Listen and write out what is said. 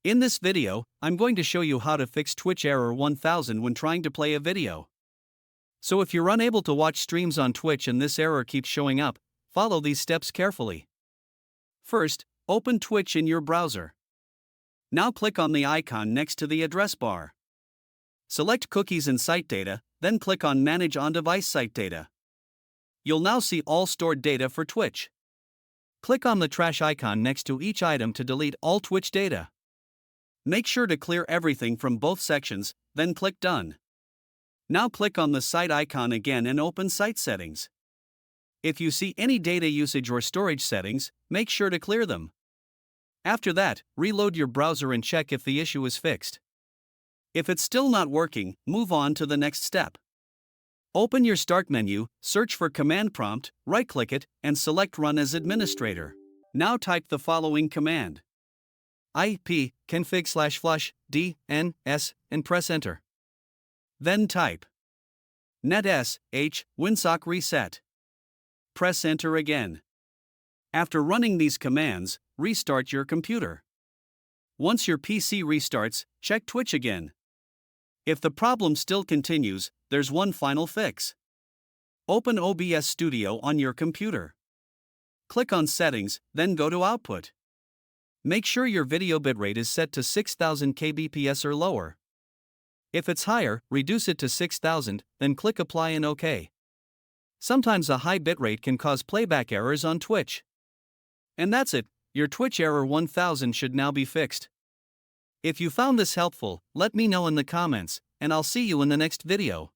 In this video, I'm going to show you how to fix Twitch error 1000 when trying to play a video. So if you're unable to watch streams on Twitch and this error keeps showing up, follow these steps carefully. First, open Twitch in your browser. Now click on the icon next to the address bar. Select Cookies and Site Data, then click on Manage On-Device Site Data. You'll now see all stored data for Twitch. Click on the trash icon next to each item to delete all Twitch data. Make sure to clear everything from both sections, then click Done. Now click on the site icon again and open Site Settings. If you see any data usage or storage settings, make sure to clear them. After that, reload your browser and check if the issue is fixed. If it's still not working, move on to the next step. Open your Start menu, search for Command Prompt, right-click it, and select Run as Administrator. Now type the following command: ip config/flush dns and press Enter. Then type net sh winsock reset. Press Enter again. After running these commands, restart your computer. Once your PC restarts, check Twitch again. If the problem still continues, there's one final fix. Open OBS Studio on your computer. Click on Settings, then go to Output. Make sure your video bitrate is set to 6000 kbps or lower. If it's higher, reduce it to 6000, then click Apply and OK. Sometimes a high bitrate can cause playback errors on Twitch. And that's it, your Twitch error 1000 should now be fixed. If you found this helpful, let me know in the comments, and I'll see you in the next video.